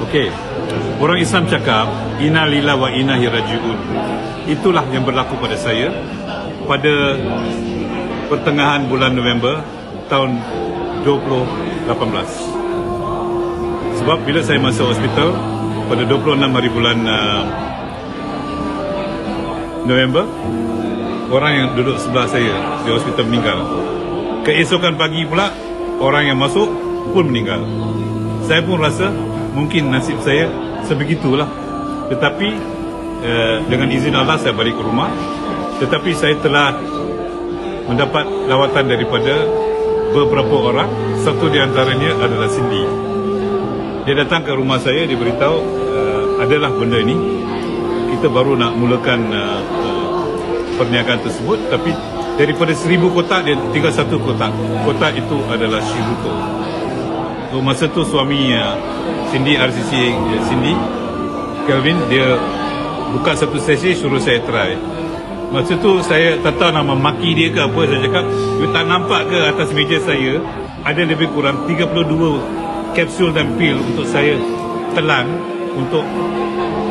Okey. Orang Islam cakap inna lillahi wa inna ilaihi raji'un. Itulah yang berlaku pada saya pada pertengahan bulan November tahun 2018. Sebab bila saya masuk hospital pada 26 hari bulan November, orang yang duduk sebelah saya di hospital meninggal. Keesokan pagi pula orang yang masuk pun meninggal. Saya pun rasa mungkin nasib saya sebegitulah. Tetapi dengan izin Allah saya balik ke rumah. Tetapi saya telah mendapat lawatan daripada beberapa orang. Satu di antaranya adalah Cindy. Dia datang ke rumah saya, dia beritahu adalah benda ini. Kita baru nak mulakan perniagaan tersebut, tapi daripada 1000 kotak dia tinggal satu kotak. Kotak itu adalah Shiruto. So, masa tu suami Cindy, RCC Cindy, Kelvin, dia buka satu sesi suruh saya try. Masa tu saya tak tahu nama maki dia ke apa. Saya cakap, you tak nampak ke atas meja saya ada lebih kurang 32 kapsul dan pil untuk saya telan untuk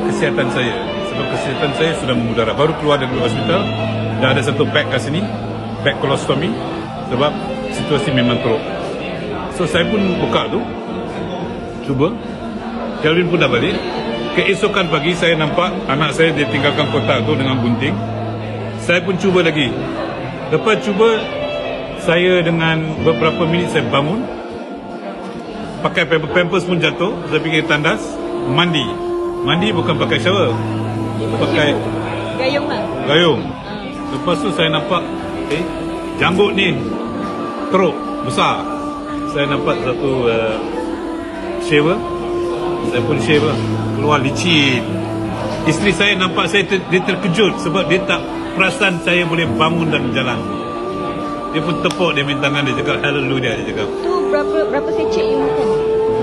kesihatan saya. Sebab kesihatan saya sudah memudarat. Baru keluar dari hospital, dah ada satu bag kat sini, bag kolostomi, sebab situasi memang teruk. So saya pun buka tu, cuba. Kelvin pun dah balik. Keesokan pagi saya nampak anak saya dia tinggalkan kotak tu dengan gunting. Saya pun cuba lagi. Lepas cuba, saya dengan beberapa minit saya bangun. Pakai pampers pun jatuh. Saya pergi tandas, mandi. Mandi bukan pakai shower, pakai gayung lah. Gayung. Lepas tu saya nampak janggut ni teruk, besar. Saya nampak satu shaver. Saya pun shave lah. Keluar licin. Isteri saya nampak saya dia terkejut sebab dia tak perasan saya boleh bangun dan berjalan. Dia pun tepuk dia main tangan, dia cakap hallelujah, dia cakap. Tu berapa secik you makan?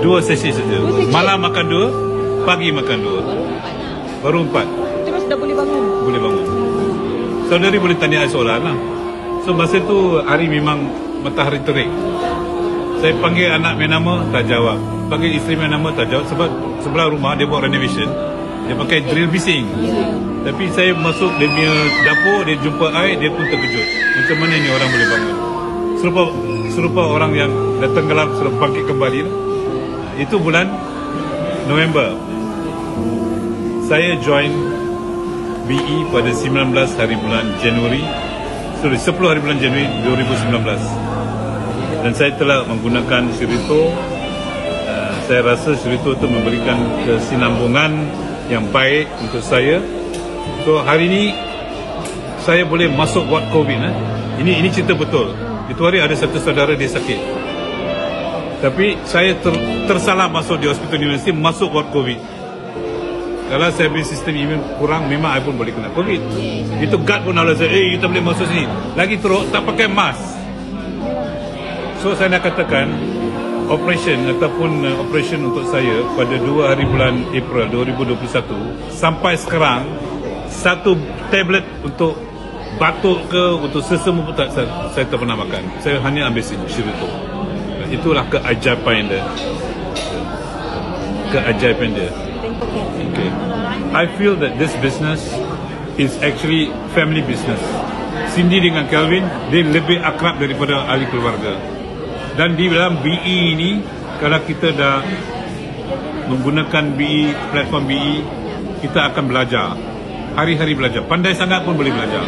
2 sesi saja. Malam makan 2, pagi makan 2. Baru 4. Terus dah boleh bangun? Boleh bangun. Saudari boleh tanya soalan lah. So masa tu hari memang matahari terik. Saya panggil anak main nama, tak jawab. Panggil isteri main nama, tak jawab. Sebab sebelah rumah dia buat renovation. Dia pakai drill bising. Tapi saya masuk dia punya dapur, dia jumpa air, dia pun terkejut. Macam mana ni orang boleh bangun? Serupa orang yang datang gelap sudah bangkit kembali lah. Itu bulan November. Saya join BE pada 19 hari bulan Januari. 10 hari bulan Januari 2019. Dan saya telah menggunakan Shiruto. Saya rasa Shiruto itu memberikan kesinambungan yang baik untuk saya. So hari ini saya boleh masuk ward COVID. Ini cerita betul. Itu hari ada satu saudara dia sakit. Tapi saya tersalah masuk di hospital universiti, masuk ward COVID. Kalau saya punya sistem imun kurang, memang saya pun boleh kena COVID. Itu guard pun nak saya, kita boleh masuk sini. Lagi teruk, tak pakai mask. So saya nak katakan operation ataupun operation untuk saya pada 2 hari bulan April 2021 sampai sekarang, satu tablet untuk batuk ke untuk sesama pun saya tak pernah makan. Saya hanya ambil Shiruto. Itulah keajaiban dia. Keajaiban dia. Okay. I feel that this business is actually family business. Cindy dengan Kelvin, dia lebih akrab daripada ahli keluarga. Dan di dalam BE ini, kalau kita dah menggunakan BE, platform BE, kita akan belajar. Hari-hari belajar. Pandai sangat pun boleh belajar.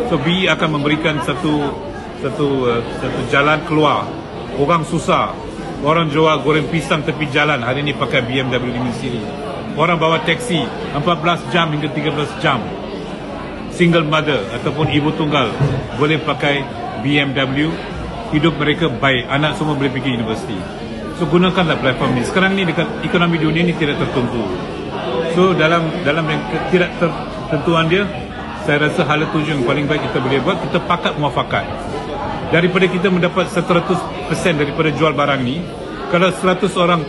So BE akan memberikan satu jalan keluar. Orang susah. Orang jual goreng pisang tepi jalan, hari ini pakai BMW di sini. Orang bawa taksi 14 jam hingga 13 jam. Single mother ataupun ibu tunggal boleh pakai BMW. Hidup mereka baik, anak semua boleh pergi universiti. So gunakanlah platform ni. Sekarang ni dekat ekonomi dunia ni tidak tertentu. So dalam tidak tertentuan dia, saya rasa hala tuju yang paling baik kita boleh buat, kita pakat muafakat. Daripada kita mendapat 100% daripada jual barang ni, kalau 100 orang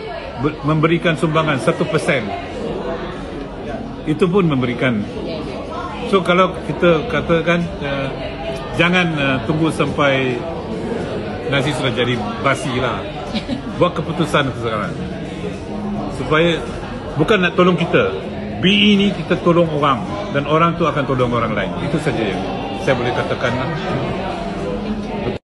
memberikan sumbangan 1%, itu pun memberikan. So kalau kita katakan jangan tunggu sampai nasi sudah jadi basi lah. Buat keputusan sekarang. supaya bukan nak tolong kita. BE ni kita tolong orang dan orang tu akan tolong orang lain. Itu saja yang saya boleh katakan.